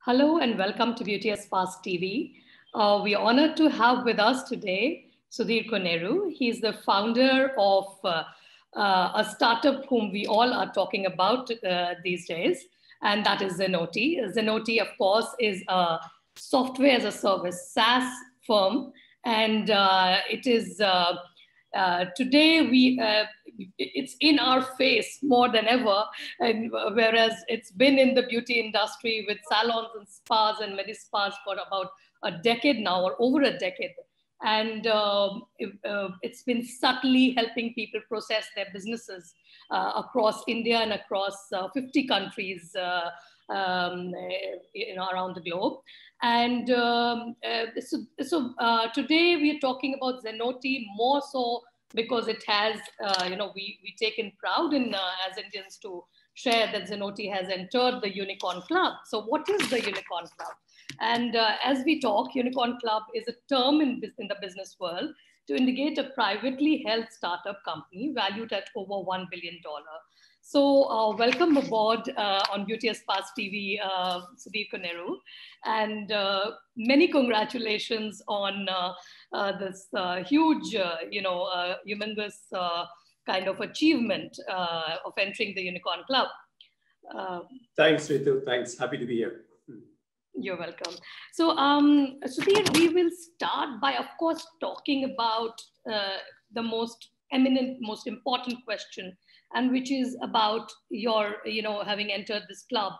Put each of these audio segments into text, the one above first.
Hello and welcome to Beauty Espace TV. We're honored to have with us today Sudheer Koneru. He's the founder of a startup whom we all are talking about these days, and that is Zenoti. Zenoti, of course, is a software as a service SaaS firm, and it is today it's in our face more than ever, and whereas it's been in the beauty industry with salons and spas and medi-spas for about a decade now, or over a decade. And it's been subtly helping people process their businesses across India and across 50 countries around the globe. And today we are talking about Zenoti more so because it has, we taken proud in as Indians to share that Zenoti has entered the Unicorn Club. So what is the Unicorn Club? And as we talk, Unicorn Club is a term in the business world to indicate a privately held startup company valued at over $1 billion. So welcome aboard on Beauty Espace TV, Sudheer Koneru, and many congratulations on this huge, humongous kind of achievement of entering the Unicorn Club. Thanks, Ritoo. Thanks. Happy to be here. You're welcome. So, Sudheer, we will start by, of course, talking about the most eminent, most important question, and which is about your, having entered this club.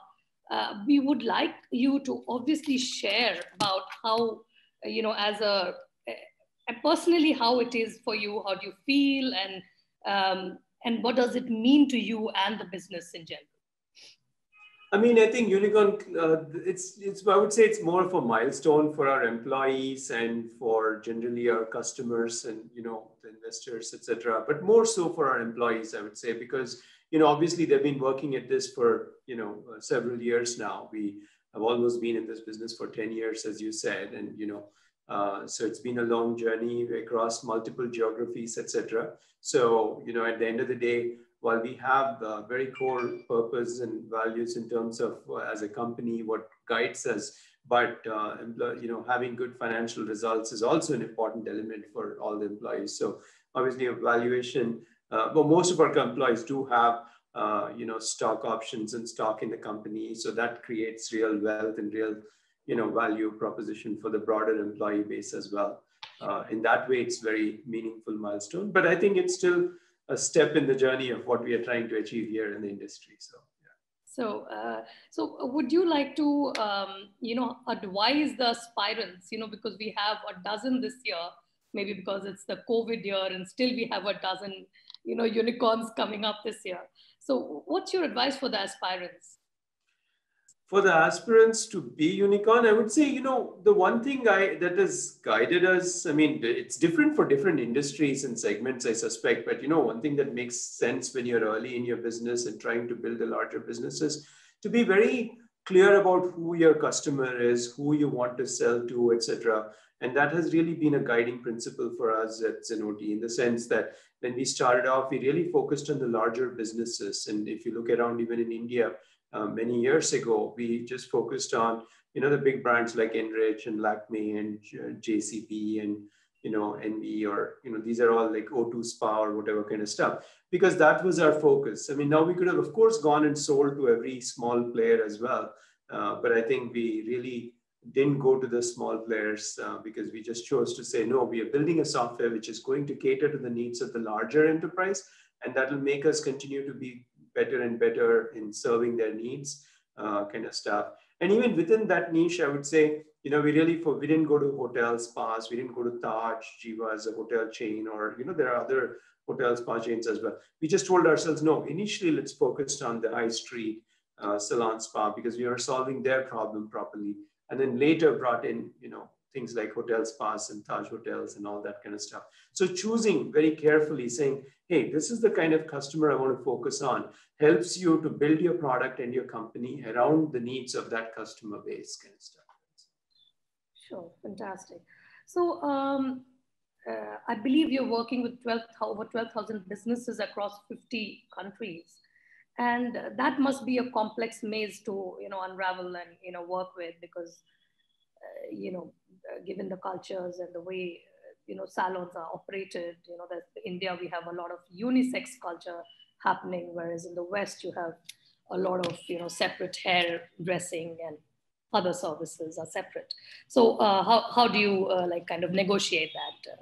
We would like you to obviously share about how, as personally, how it is for you, how do you feel, and what does it mean to you and the business in general? I mean, I think Unicorn, I would say it's more of a milestone for our employees and for generally our customers and, the investors, etc. But more so for our employees, I would say, because, obviously they've been working at this for, several years now. We have almost been in this business for 10 years, as you said. And, so it's been a long journey across multiple geographies, etc. So, at the end of the day, while we have very core purpose and values in terms of as a company, what guides us, but having good financial results is also an important element for all the employees. So obviously evaluation, but most of our employees do have stock options and stock in the company. So that creates real wealth and real value proposition for the broader employee base as well. In that way, it's very meaningful milestone. But I think it's still a step in the journey of what we are trying to achieve here in the industry. So, yeah. So would you like to, advise the aspirants, because we have a dozen this year, maybe because it's the COVID year, and still we have a dozen, unicorns coming up this year. So what's your advice for the aspirants? For the aspirants to be unicorn, I would say, the one thing that has guided us, I mean, it's different for different industries and segments, I suspect, but, one thing that makes sense when you're early in your business and trying to build a larger business is to be very clear about who your customer is, who you want to sell to, etc. And that has really been a guiding principle for us at Zenoti, in the sense that when we started off, we really focused on the larger businesses. And if you look around, even in India, many years ago, we just focused on, the big brands like Enrich and Lakme and JCP and, Envy, or, these are all like O2 Spa or whatever kind of stuff, because that was our focus. I mean, now we could have, of course, gone and sold to every small player as well. But I think we really didn't go to the small players because we just chose to say, no, we are building a software which is going to cater to the needs of the larger enterprise. And that will make us continue to be better and better in serving their needs, kind of stuff. And even within that niche, I would say, we didn't go to hotel spas, we didn't go to Taj, Jiva as a hotel chain, or, there are other hotel spa chains as well. We just told ourselves, no, initially let's focus on the high street salon spa because we are solving their problem properly. And then later brought in, things like hotel spas and Taj hotels and all that kind of stuff. So choosing very carefully, saying, hey, this is the kind of customer I want to focus on, helps you to build your product and your company around the needs of that customer base kind of stuff. Sure, fantastic. So I believe you're working with over 12,000 businesses across 50 countries. And that must be a complex maze to, unravel and, work with, because, given the cultures and the way, salons are operated, that in India, we have a lot of unisex culture happening, whereas in the West, you have a lot of, separate hair dressing and other services are separate. So how do you kind of negotiate that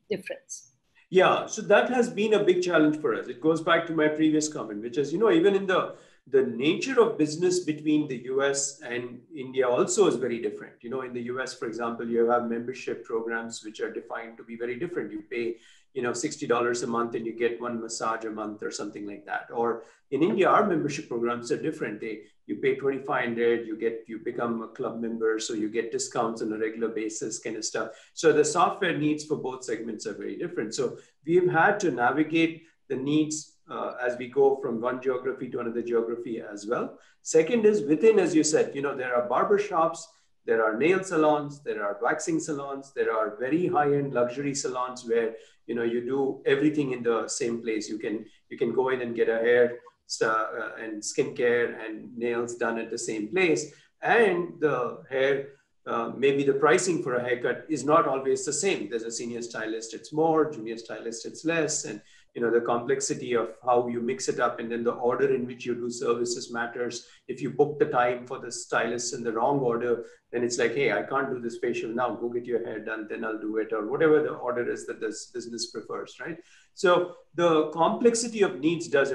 difference? Yeah, so that has been a big challenge for us. It goes back to my previous comment, which is, even in the nature of business between the US and India also is very different. In the US, for example, you have membership programs which are defined to be very different. You pay, $60 a month and you get one massage a month or something like that. Or in India, our membership programs are different. You pay 2,500, you become a club member, so you get discounts on a regular basis, kind of stuff. So the software needs for both segments are very different. So we've had to navigate the needs as we go from one geography to another geography as well. Second is within, as you said, there are barber shops, there are nail salons, there are waxing salons, there are very high-end luxury salons where you do everything in the same place. You can go in and get a hair and skincare and nails done at the same place, and the hair. Maybe the pricing for a haircut is not always the same. There's a senior stylist, it's more, junior stylist, it's less. And the complexity of how you mix it up, and then the order in which you do services matters. If you book the time for the stylist in the wrong order, then it's like, hey, I can't do this facial now, go get your hair done, then I'll do it, or whatever the order is that this business prefers, right? So the complexity of needs does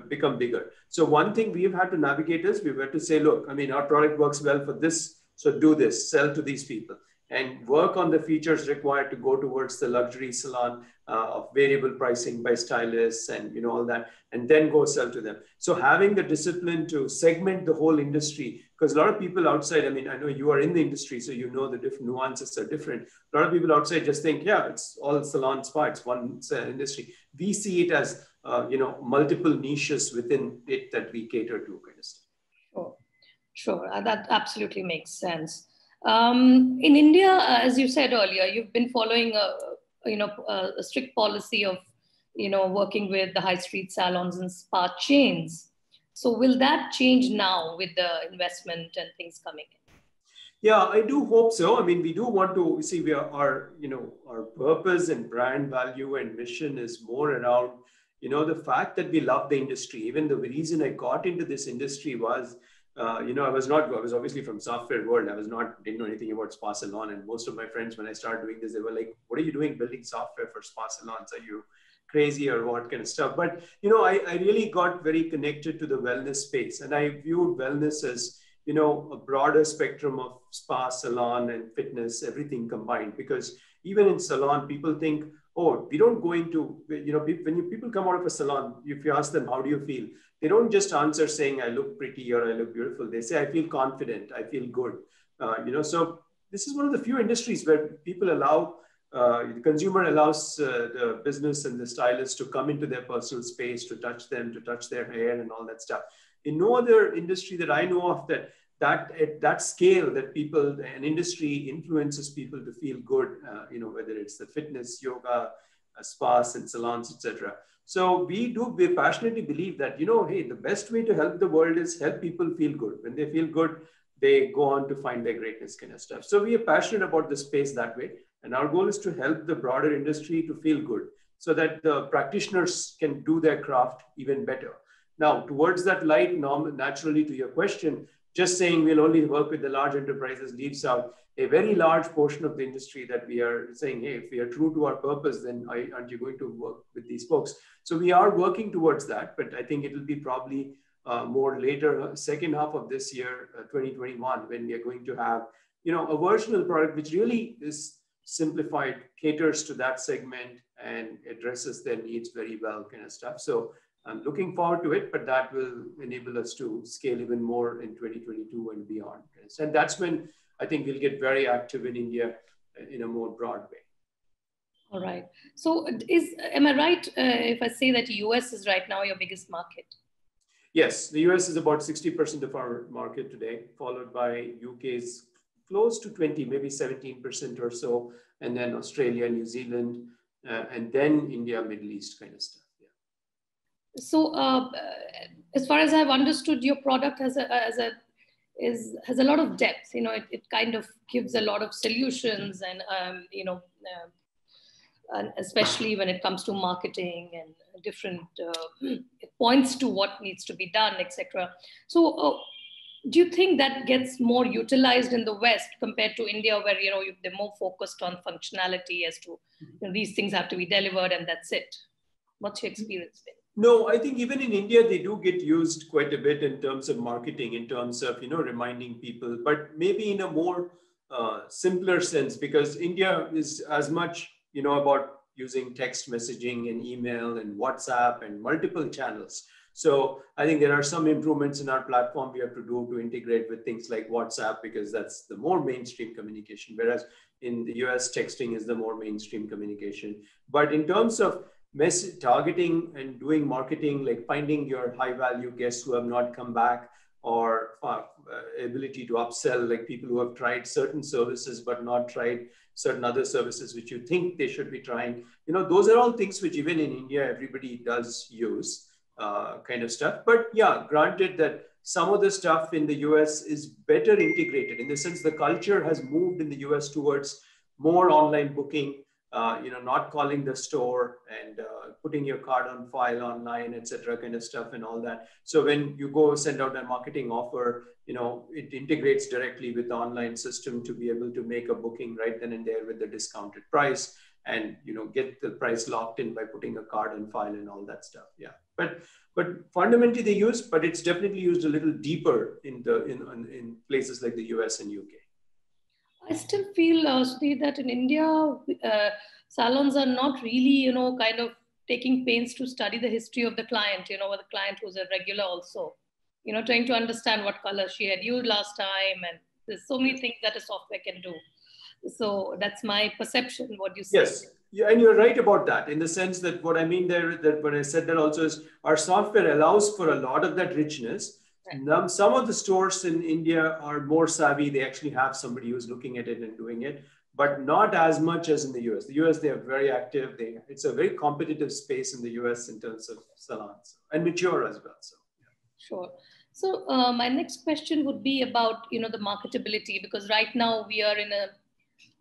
become bigger. So one thing we've had to navigate is we've had to say, look, our product works well for this, so do this, sell to these people, and work on the features required to go towards the luxury salon of variable pricing by stylists and all that, and then go sell to them. So having the discipline to segment the whole industry, because a lot of people outside, I know you are in the industry, so you know the different nuances are different. A lot of people outside just think, yeah, it's all salon spa, it's one industry. We see it as, multiple niches within it that we cater to, kind of stuff. Sure, that absolutely makes sense. In India, as you said earlier, you've been following a strict policy of working with the high street salons and spa chains. So will that change now with the investment and things coming in? Yeah, I do hope so. We do want to see our purpose and brand value and mission is more around the fact that we love the industry. Even the reason I got into this industry was. I was obviously from software world. Didn't know anything about spa salon. And most of my friends, when I started doing this, they were like, what are you doing building software for spa salons? Are you crazy or what kind of stuff? But, I really got very connected to the wellness space. And I viewed wellness as, a broader spectrum of spa, salon and fitness, everything combined. Because even in salon, people think, oh, we don't go into, when people come out of a salon, if you ask them, how do you feel? They don't just answer saying, I look pretty or I look beautiful. They say, I feel confident, I feel good. So this is one of the few industries where people allow, the consumer allows the business and the stylist to come into their personal space, to touch them, to touch their hair and all that stuff. In no other industry that I know of that at that scale that an industry influences people to feel good, whether it's the fitness, yoga, spas and salons, etc. So we passionately believe that, hey, the best way to help the world is help people feel good. When they feel good, they go on to find their greatness, kind of stuff. So we are passionate about the space that way. And our goal is to help the broader industry to feel good so that the practitioners can do their craft even better. Now, towards that light, naturally to your question, just saying we'll only work with the large enterprises leaves out a very large portion of the industry that we are saying, hey, if we are true to our purpose, then aren't you going to work with these folks? So we are working towards that, but I think it'll be probably more later, second half of this year, 2021, when we are going to have, a version of the product which really is simplified, caters to that segment and addresses their needs very well, kind of stuff. So I'm looking forward to it, but that will enable us to scale even more in 2022 and beyond. And that's when I think we'll get very active in India in a more broad way. All right. So am I right if I say that US is right now your biggest market? Yes, the US is about 60% of our market today, followed by UK's close to 20, maybe 17% or so, and then Australia, New Zealand, and then India, Middle East kind of stuff. So as far as I've understood, your product has a lot of depth. It kind of gives a lot of solutions, and and especially when it comes to marketing and different, it points to what needs to be done, etc. So, do you think that gets more utilized in the West compared to India, where they're more focused on functionality as to these things have to be delivered and that's it? What's your experience been? No, I think even in India, they do get used quite a bit in terms of marketing, in terms of, reminding people, but maybe in a more simpler sense, because India is as much, about using text messaging and email and WhatsApp and multiple channels. So I think there are some improvements in our platform we have to do to integrate with things like WhatsApp, because that's the more mainstream communication, whereas in the US, texting is the more mainstream communication. But in terms of message targeting and doing marketing, like finding your high value guests who have not come back, or ability to upsell, like people who have tried certain services but not tried certain other services which you think they should be trying, those are all things which even in India everybody does use, kind of stuff. But yeah, granted that some of the stuff in the US is better integrated, in the sense the culture has moved in the US towards more online booking, not calling the store and putting your card on file online, etc., kind of stuff and all that. So when you go send out a marketing offer, it integrates directly with the online system to be able to make a booking right then and there with the discounted price, and get the price locked in by putting a card on file and all that stuff. Yeah, but fundamentally they use, but it's definitely used a little deeper in places like the US and UK. I still feel, Sudhir, that in India, salons are not really, kind of taking pains to study the history of the client, or the client who's a regular also, trying to understand what color she had used last time. And there's so many things that a software can do. So that's my perception. What do you say? Yes. Yeah, and you're right about that, in the sense that what I mean there, that when I said that also, is our software allows for a lot of that richness. Now, some of the stores in India are more savvy. They actually have somebody who's looking at it and doing it, but not as much as in the US. The US, they are very active. It's a very competitive space in the US in terms of salons, and mature as well. So, yeah. Sure. So my next question would be about, the marketability, because right now we are in a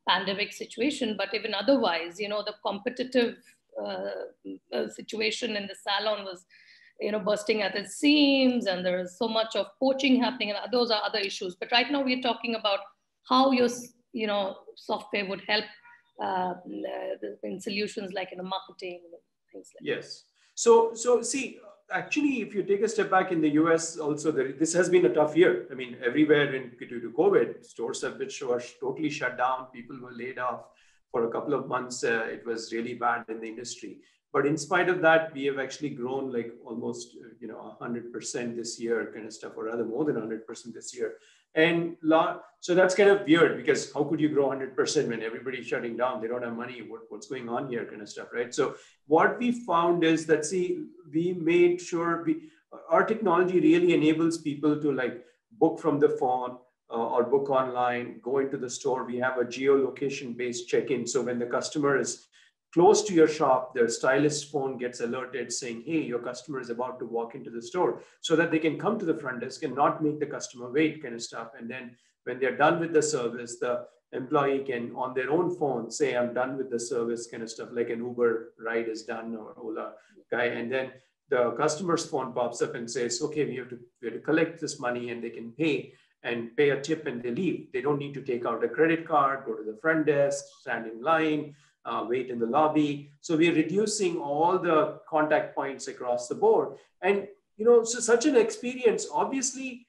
pandemic situation, but even otherwise, the competitive situation in the salon was, bursting at its seams, and there is so much of poaching happening, and those are other issues. But right now we're talking about how your, software would help in solutions like in the marketing and things like that. Yes. So see, actually, if you take a step back in the US also, this has been a tough year. I mean, everywhere due to COVID, stores have been totally shut down. People were laid off for a couple of months. It was really bad in the industry. But in spite of that, we have actually grown like almost 100% this year, kind of stuff, or rather more than 100% this year. And so that's kind of weird, because how could you grow 100% when everybody's shutting down? They don't have money. What's going on here, kind of stuff, right? So what we found is that, we made sure our technology really enables people to like book from the phone or book online, go into the store. We have a geolocation-based check-in. So when the customer is close to your shop, the stylist phone gets alerted saying, hey, your customer is about to walk into the store, so that they can come to the front desk and not make the customer wait, kind of stuff. And then when they're done with the service, the employee can on their own phone say, I'm done with the service, kind of stuff, like an Uber ride is done or Ola guy. And then the customer's phone pops up and says, okay, we have to collect this money, and they can pay a tip and they leave. They don't need to take out a credit card, go to the front desk, stand in line, wait in the lobby. So we are reducing all the contact points across the board. And, so such an experience obviously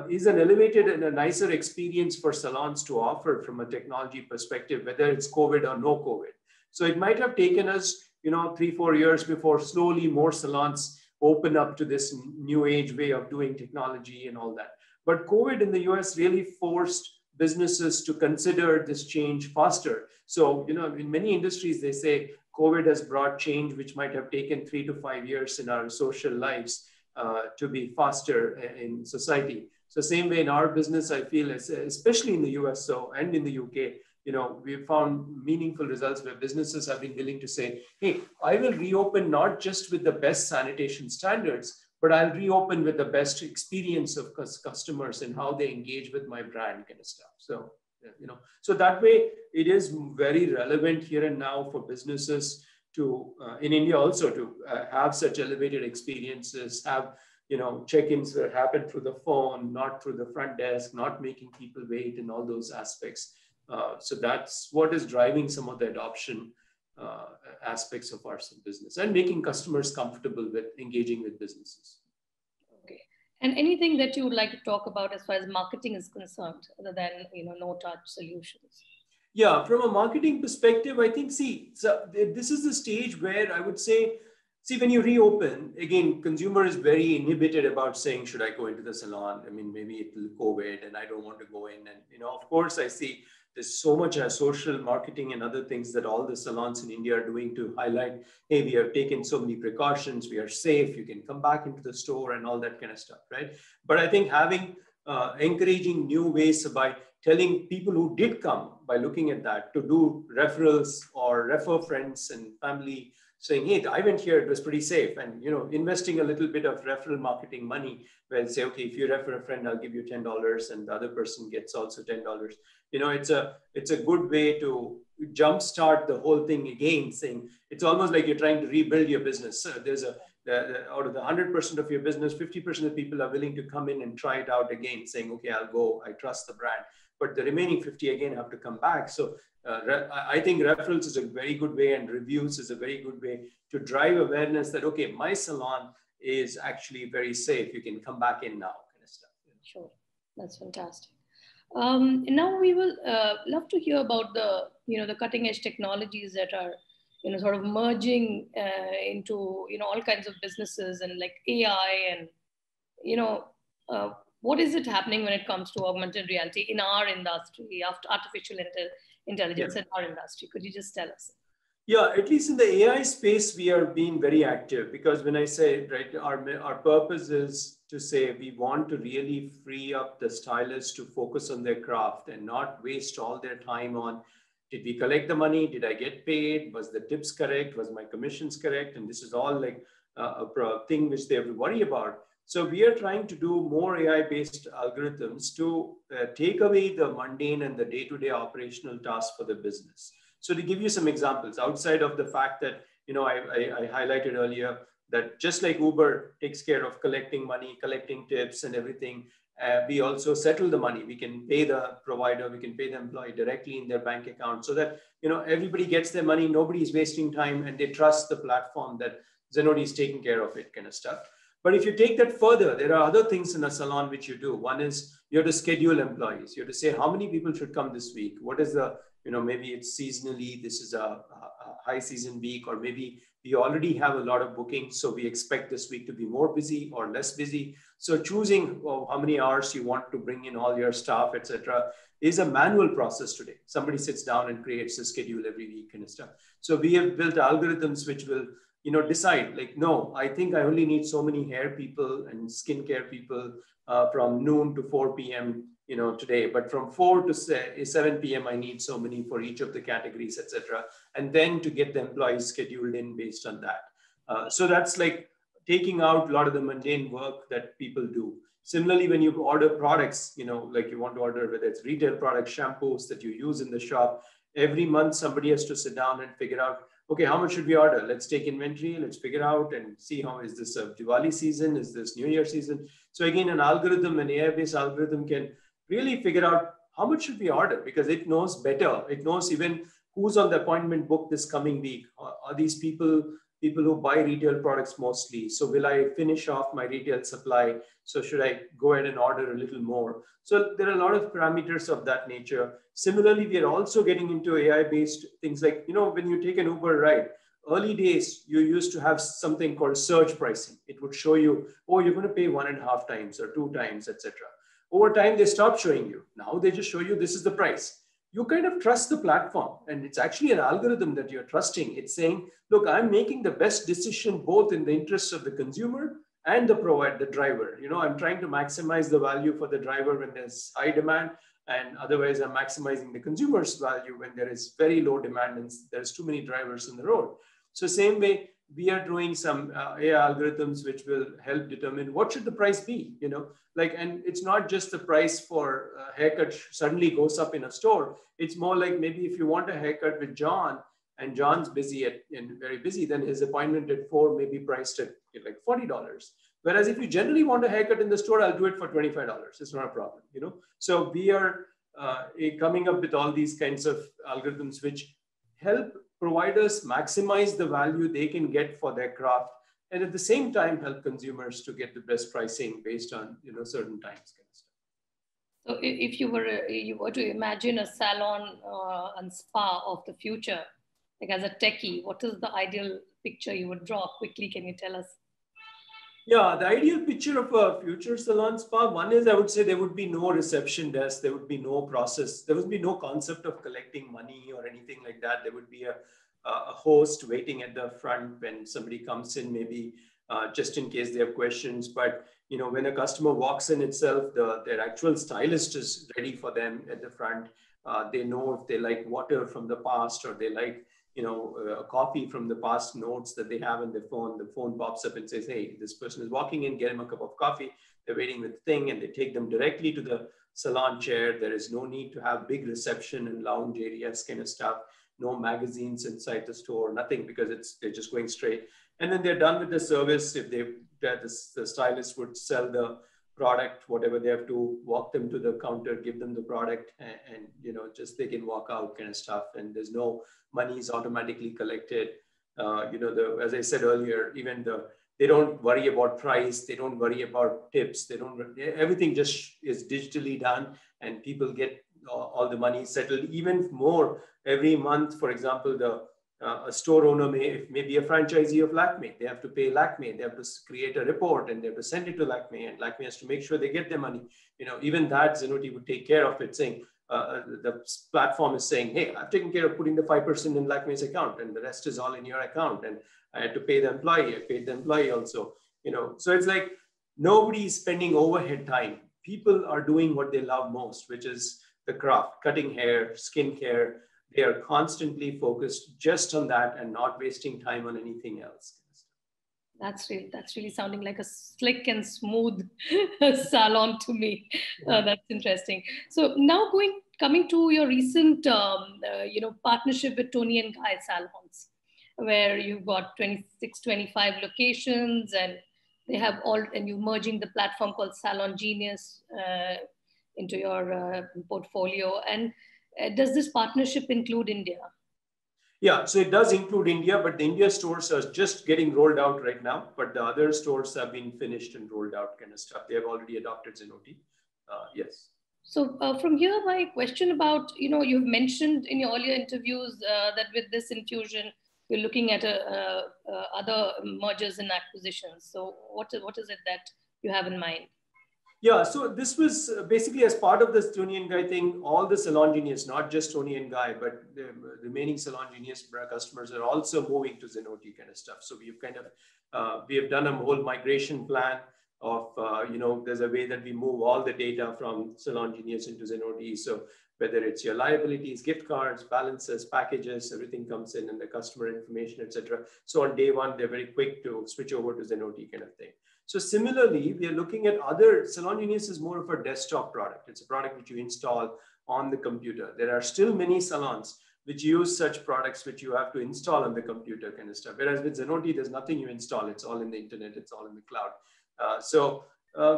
is an elevated and a nicer experience for salons to offer from a technology perspective, whether it's COVID or no COVID. So it might have taken us, 3-4 years before slowly more salons open up to this new age way of doing technology and all that. But COVID in the US really forced businesses to consider this change faster. So, in many industries, they say COVID has brought change which might have taken 3 to 5 years in our social lives to be faster in society. So same way in our business, I feel, especially in the US and in the UK, we've found meaningful results where businesses have been willing to say, hey, I will reopen not just with the best sanitation standards, but I'll reopen with the best experience of customers and how they engage with my brand kind of stuff. So, so that way it is very relevant here and now for businesses to, in India also, to have such elevated experiences, have, check-ins that happen through the phone, not through the front desk, not making people wait, and all those aspects. So that's what is driving some of the adoption aspects of our business, and making customers comfortable with engaging with businesses. Okay. And anything that you would like to talk about as far as marketing is concerned, other than no-touch solutions? Yeah, from a marketing perspective, I think, so this is the stage where I would say, when you reopen, again, consumer is very inhibited about saying, should I go into the salon? I mean, maybe it will COVID and I don't want to go in. And, of course, I see there's so much social marketing and other things that all the salons in India are doing to highlight, hey, we have taken so many precautions, we are safe, you can come back into the store and all that kind of stuff, right? But I think having, encouraging new ways by telling people who did come, by looking at that, to do referrals or refer friends and family, saying, hey, I went here, it was pretty safe. And, investing a little bit of referral marketing money, where say, okay, if you refer a friend, I'll give you $10 and the other person gets also $10. It's a good way to jumpstart the whole thing again, saying it's almost like you're trying to rebuild your business. So there's out of the 100% of your business, 50% of people are willing to come in and try it out again, saying, okay, I'll go, I trust the brand. But the remaining 50 again have to come back. So I think referrals is a very good way, and reviews is a very good way to drive awareness that, okay, my salon is actually very safe. You can come back in now, kind of stuff. Sure, that's fantastic. Now we will love to hear about the the cutting edge technologies that are sort of merging into all kinds of businesses, and like AI, and what is it happening when it comes to augmented reality in our industry, after artificial intelligence in our industry? Could you just tell us? Yeah, at least in the AI space, we are being very active, because when I say, right, our purpose is to say we want to really free up the stylists to focus on their craft and not waste all their time on, did we collect the money? Did I get paid? Was the tips correct? Was my commissions correct? And this is all like a thing which they have to worry about. So we are trying to do more AI-based algorithms to take away the mundane and the day-to-day operational tasks for the business. So to give you some examples, outside of the fact that, I highlighted earlier that just like Uber takes care of collecting money, collecting tips and everything, we also settle the money. We can pay the provider, we can pay the employee directly in their bank account, so that, everybody gets their money, nobody is wasting time, and they trust the platform that Zenoti is taking care of it, kind of stuff. But if you take that further, there are other things in a salon which you do. One is you have to schedule employees. You have to say how many people should come this week. What is the, maybe it's seasonally, this is a high season week, or maybe we already have a lot of bookings, so we expect this week to be more busy or less busy. So choosing how many hours you want to bring in all your staff, etc., is a manual process today. Somebody sits down and creates a schedule every week kind of stuff. So we have built algorithms which will decide, like, no, I think I only need so many hair people and skincare people from noon to 4 p.m. Today, but from 4 to 7 p.m. I need so many for each of the categories, etc. And then to get the employees scheduled in based on that. So that's like taking out a lot of the mundane work that people do. Similarly, when you order products, like you want to order, whether it's retail products, shampoos that you use in the shop, every month somebody has to sit down and figure out, okay, how much should we order? Let's take inventory, let's figure out and see how, is this a Diwali season? Is this New Year season? So again, an algorithm, an AI-based algorithm can really figure out how much should we order, because it knows better. It knows even who's on the appointment book this coming week. Are these people who buy retail products mostly? So will I finish off my retail supply? So should I go ahead and order a little more? So there are a lot of parameters of that nature. Similarly, we are also getting into AI-based things like, when you take an Uber ride, early days, you used to have something called surge pricing. It would show you, oh, you're going to pay 1.5 times or 2 times, etc. Over time, they stopped showing you. Now they just show you this is the price. You kind of trust the platform, and it's actually an algorithm that you're trusting. It's saying, look, I'm making the best decision both in the interests of the consumer and the driver. I'm trying to maximize the value for the driver when there's high demand, and otherwise I'm maximizing the consumer's value when there is very low demand and there's too many drivers in the road. So same way, we are doing some AI algorithms which will help determine what should the price be, like, and it's not just the price for a haircut suddenly goes up in a store. It's more like maybe if you want a haircut with John and John's busy and very busy, then his appointment at 4 may be priced at like $40. Whereas if you generally want a haircut in the store, I'll do it for $25. It's not a problem, So we are coming up with all these kinds of algorithms which help providers maximize the value they can get for their craft, and at the same time help consumers to get the best pricing based on certain times kind of stuff. So if you were to imagine a salon and spa of the future, like as a techie, what is the ideal picture you would draw? Quickly, can you tell us? Yeah, the ideal picture of a future salon spa, one is I would say there would be no reception desk, there would be no process, there would be no concept of collecting money or anything like that. There would be a host waiting at the front when somebody comes in, maybe just in case they have questions. But when a customer walks in itself, their actual stylist is ready for them at the front. They know if they like water from the past or they like a copy from the past notes that they have on their phone. The phone pops up and says, hey, this person is walking in, get him a cup of coffee. They're waiting with the thing, and they take them directly to the salon chair. There is no need to have big reception and lounge areas kind of stuff. No magazines inside the store, nothing, because they're just going straight. And then they're done with the service. If the stylist would sell the product, whatever, they have to walk them to the counter, give them the product, and just they can walk out kind of stuff. And there's no money is automatically collected. As I said earlier, even they don't worry about price, they don't worry about tips, everything just is digitally done, and people get all the money settled. Even more every month, for example, a store owner may be a franchisee of Lakmé. They have to pay Lakmé. They have to create a report and they have to send it to Lakmé, and Lakmé has to make sure they get their money. Even that Zenoti would take care of it, saying the platform is saying, hey, I've taken care of putting the 5% in Lakmé's account, and the rest is all in your account. And I had to pay the employee. I paid the employee also. So it's like nobody is spending overhead time. People are doing what they love most, which is the craft, cutting hair, skin care. They are constantly focused just on that and not wasting time on anything else. That's really sounding like a slick and smooth salon to me. That's interesting. So now coming to your recent partnership with Toni and Guy salons, where you've got 26, 25 locations, and they have and you're merging the platform called Salon Genius into your portfolio. And does this partnership include India? Yeah, so it does include India, but the India stores are just getting rolled out right now. But the other stores have been finished and rolled out kind of stuff. They have already adopted Zenoti. Yes. So from here, my question about, you've mentioned in your earlier interviews that with this infusion, you're looking at other mergers and acquisitions. So what is it that you have in mind? Yeah, so this was basically as part of this Toni and Guy thing, all the Salon Genius, not just Toni and Guy, but the remaining Salon Genius customers are also moving to Zenoti kind of stuff. So we've we have done a whole migration plan of, there's a way that we move all the data from Salon Genius into Zenoti. So whether it's your liabilities, gift cards, balances, packages, everything comes in, and the customer information, etc. So on day one, they're very quick to switch over to Zenoti kind of thing. So similarly, we are looking at other, Salon Genius is more of a desktop product. It's a product which you install on the computer. There are still many salons which use such products which you have to install on the computer kind of stuff. Whereas with Zenoti, there's nothing you install. It's all in the internet. It's all in the cloud.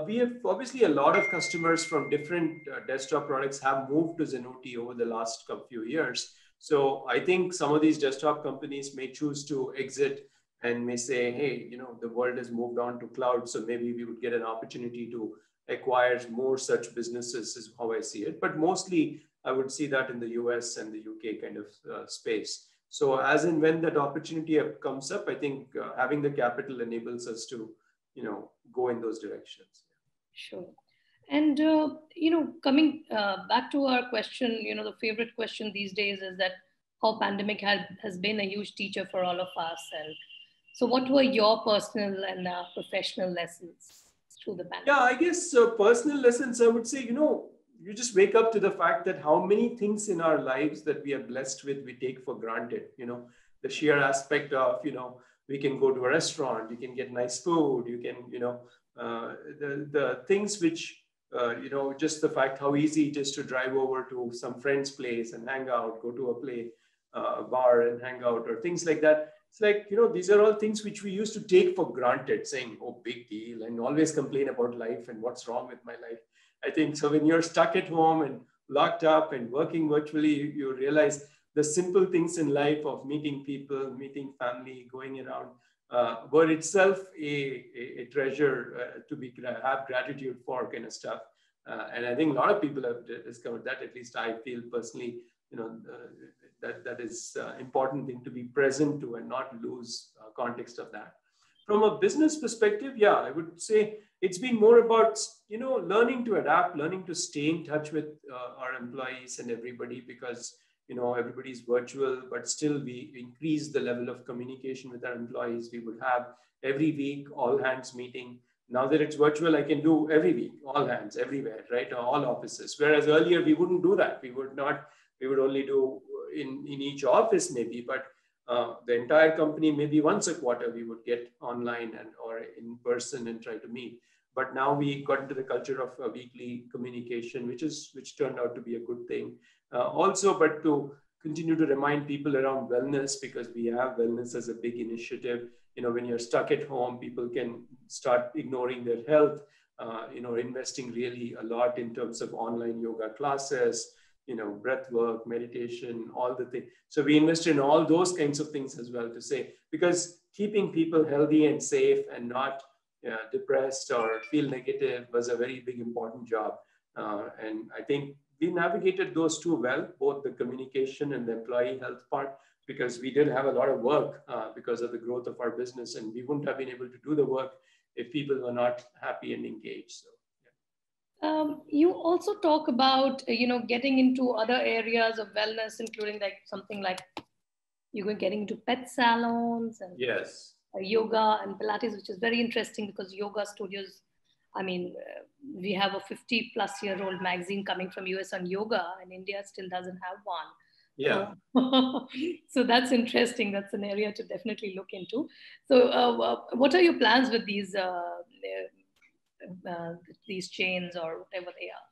We have obviously a lot of customers from different desktop products have moved to Zenoti over the last few years. So I think some of these desktop companies may choose to exit and may say, hey, the world has moved on to cloud, so maybe we would get an opportunity to acquire more such businesses is how I see it. But mostly I would see that in the US and the UK kind of space. So as and when that opportunity comes up, I think having the capital enables us to, go in those directions. Sure. And, coming back to our question, the favorite question these days is that how pandemic has been a huge teacher for all of us. And so what were your personal and professional lessons through the pandemic? Yeah, I guess personal lessons, I would say, you just wake up to the fact that how many things in our lives that we are blessed with, we take for granted, the sheer aspect of, we can go to a restaurant, you can get nice food, you can, the things which, just the fact how easy it is to drive over to some friend's place and hang out, go to a bar and hang out, or things like that. It's like, these are all things which we used to take for granted, saying, oh, big deal, and always complain about life and what's wrong with my life. I think so when you're stuck at home and locked up and working virtually, you realize the simple things in life of meeting people, meeting family, going around, were itself a treasure have gratitude for, kind of stuff. And I think a lot of people have discovered that. At least I feel personally, that is important thing to be present to and not lose context of that. From a business perspective, yeah, I would say it's been more about, learning to adapt, learning to stay in touch with our employees and everybody, because, everybody's virtual, but still we increase the level of communication with our employees. We would have every week all hands meeting. Now that it's virtual, I can do every week, all hands everywhere, right? All offices. Whereas earlier we wouldn't do that. We would only do in each office maybe, but the entire company, maybe once a quarter, we would get online or in person and try to meet. But now we got into the culture of a weekly communication, which turned out to be a good thing. Also, but to continue to remind people around wellness, because we have wellness as a big initiative. When you're stuck at home, people can start ignoring their health, investing really a lot in terms of online yoga classes, breath work, meditation, all the things. So we invest in all those kinds of things as well, to say, because keeping people healthy and safe and not depressed or feel negative was a very big, important job. And I think we navigated those two well, both the communication and the employee health part, because we did have a lot of work because of the growth of our business, and we wouldn't have been able to do the work if people were not happy and engaged. So. You also talk about, getting into other areas of wellness, including like something like getting into pet salons and yes, yoga and Pilates, which is very interesting because yoga studios, we have a 50-plus-year-old magazine coming from US on yoga, and India still doesn't have one. Yeah. So that's interesting. That's an area to definitely look into. So what are your plans with these chains or whatever they are?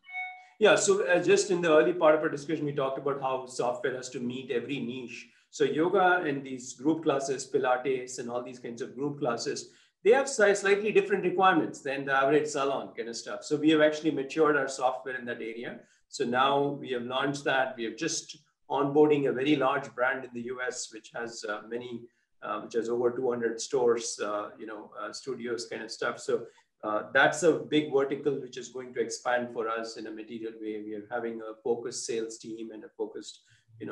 Yeah, so just in the early part of our discussion, we talked about how software has to meet every niche. So yoga and these group classes, Pilates and all these kinds of group classes, they have slightly different requirements than the average salon kind of stuff. So we have actually matured our software in that area. So now we have launched that. We have just onboarding a very large brand in the US, which has which has over 200 stores, studios kind of stuff. So that's a big vertical which is going to expand for us in a material way. We are having a focused sales team and a focused,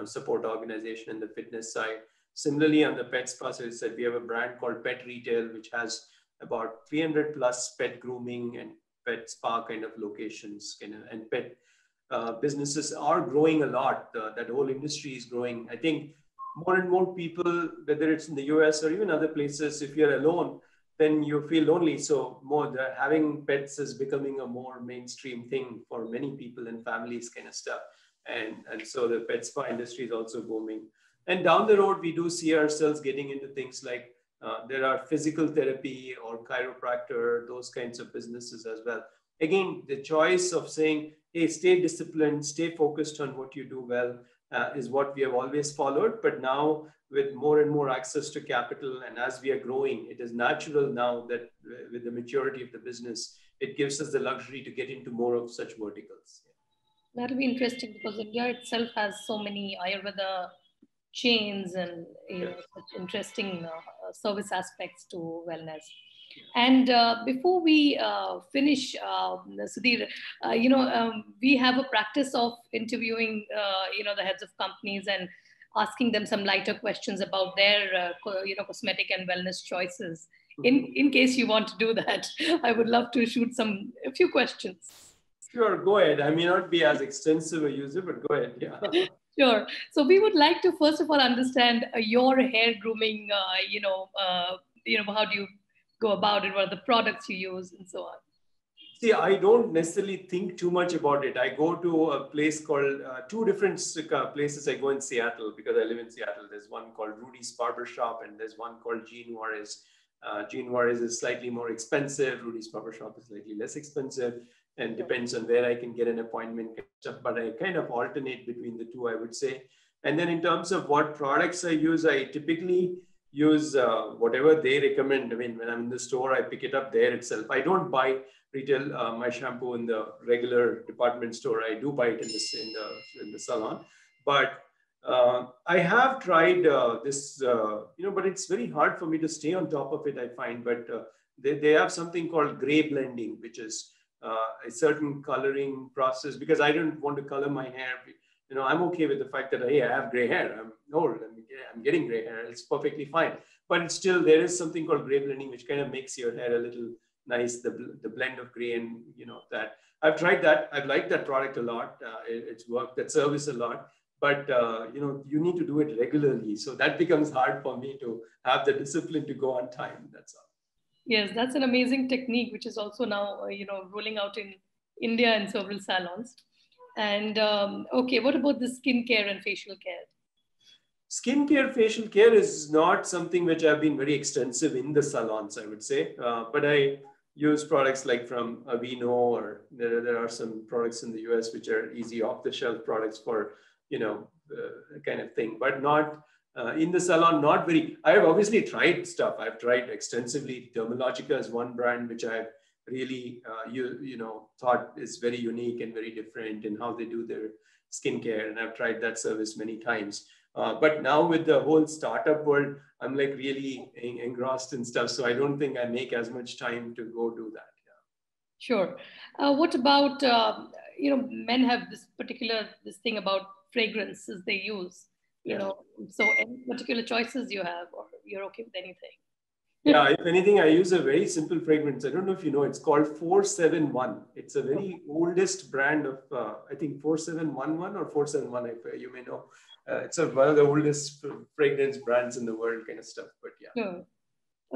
support organization in the fitness side. Similarly, on the pet spa, as I said, we have a brand called Pet Retail, which has about 300 plus pet grooming and pet spa kind of locations, and pet businesses are growing a lot. That whole industry is growing. I think more and more people, whether it's in the US or even other places, if you're alone, then you feel lonely. So having pets is becoming a more mainstream thing for many people and families kind of stuff. And so the pet spa industry is also booming. And down the road, we do see ourselves getting into things like there are physical therapy or chiropractor, those kinds of businesses as well. Again, the choice of saying, hey, stay disciplined, stay focused on what you do well is what we have always followed. But now with more and more access to capital, and as we are growing, it is natural now that with the maturity of the business, it gives us the luxury to get into more of such verticals. That'll be interesting because India itself has so many Ayurveda chains and such interesting service aspects to wellness. And before we finish, Sudheer, we have a practice of interviewing, the heads of companies and asking them some lighter questions about their, cosmetic and wellness choices. In case you want to do that, I would love to shoot a few questions. Sure, go ahead. I may not be as extensive a user, but go ahead. Yeah. Sure. So we would like to first of all understand your hair grooming. How do you go about it? What are the products you use, and so on? See, I don't necessarily think too much about it. I go to a place called, two different places I go in Seattle because I live in Seattle. There's one called Rudy's Barber Shop and there's one called Jean Juarez. Jean Juarez is slightly more expensive. Rudy's Barber Shop is slightly less expensive and depends on where I can get an appointment. But I kind of alternate between the two, I would say. And then in terms of what products I use, I typically use whatever they recommend. I mean, when I'm in the store, I pick it up there itself. I don't buy retail my shampoo in the regular department store. I do buy it in the salon, but I have tried this, but it's very hard for me to stay on top of it, I find. But they have something called gray blending, which is a certain coloring process because I don't want to color my hair. I'm okay with the fact that, hey, I have gray hair. I'm old. I'm getting gray hair. It's perfectly fine. But it's still, there is something called gray blending, which kind of makes your hair a little nice, the blend of gray and that. I've tried that. I've liked that product a lot. It's worked, that service a lot. But you need to do it regularly. So that becomes hard for me to have the discipline to go on time. That's all. Yes, that's an amazing technique, which is also now rolling out in India and several salons. And okay, what about the skincare and facial care? Skincare, facial care is not something which I've been very extensive in the salons, I would say. But I use products like from Aveeno, or there are some products in the US which are easy off-the-shelf products for, kind of thing, but not in the salon, not very. I have obviously tried stuff. I've tried extensively. Dermalogica is one brand which I've really, thought is very unique and very different in how they do their skincare. And I've tried that service many times. But now with the whole startup world, I'm like really engrossed in stuff. So I don't think I make as much time to go do that. Yeah. Sure. What about, men have this thing about fragrances they use, so any particular choices you have, or you're okay with anything? Yeah, if anything, I use a very simple fragrance. I don't know if you know, it's called 471. It's a very oldest brand of, I think 4711 or 471, you may know. It's one of the oldest fragrance brands in the world, kind of stuff, but yeah. Sure.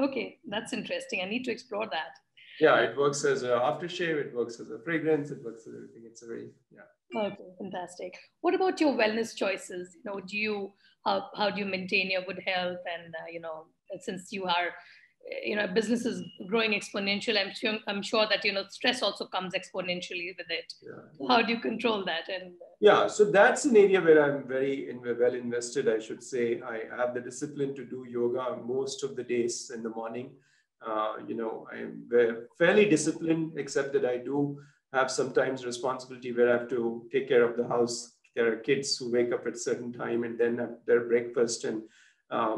Okay, that's interesting. I need to explore that. Yeah, it works as an aftershave, it works as a fragrance, it works as everything. It's a very, yeah. Okay, fantastic. What about your wellness choices? How do you maintain your good health? And, since you are, business is growing exponential, I'm sure that, stress also comes exponentially with it. Yeah. How do you control that? And yeah, so that's an area where I'm very well invested, I should say. I have the discipline to do yoga most of the days in the morning. I'm fairly disciplined, except that I do have sometimes responsibility where I have to take care of the house. There are kids who wake up at a certain time and then have their breakfast and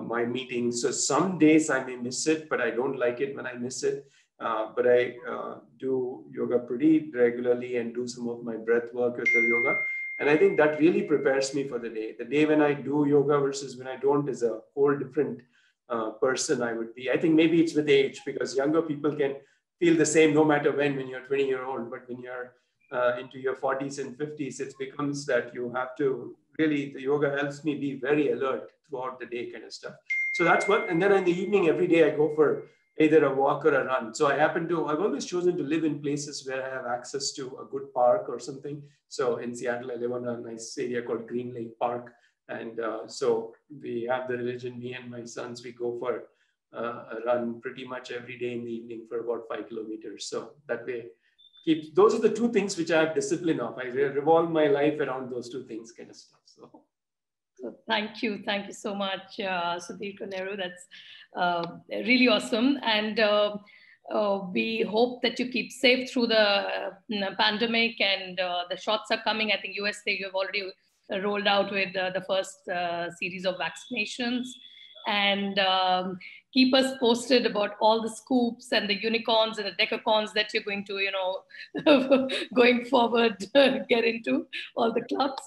my meetings. So some days I may miss it, but I don't like it when I miss it. But I do yoga pretty regularly and do some of my breath work with the yoga. And I think that really prepares me for the day. The day when I do yoga versus when I don't is a whole different person I would be. I think maybe it's with age, because younger people can feel the same no matter when you're 20-year-old, but when you're into your 40s and 50s, it becomes that you have to really, the yoga helps me be very alert throughout the day, kind of stuff. So that's what, and then in the evening, every day I go for either a walk or a run. So I've always chosen to live in places where I have access to a good park or something. So in Seattle, I live on a nice area called Green Lake Park. And so we have the religion, me and my sons, we go for a run pretty much every day in the evening for about 5 kilometers. So that way, those are the two things which I have discipline of. I revolve my life around those two things, kind of stuff. So thank you so much, Sudheer Koneru. That's really awesome. And we hope that you keep safe through the pandemic, and the shots are coming. I think US, you have already rolled out with the first series of vaccinations, and keep us posted about all the scoops and the unicorns and the decacorns that you're going to, going forward, get into all the clubs.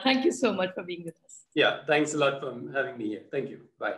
Thank you so much for being with us. Yeah, thanks a lot for having me here. Thank you. Bye.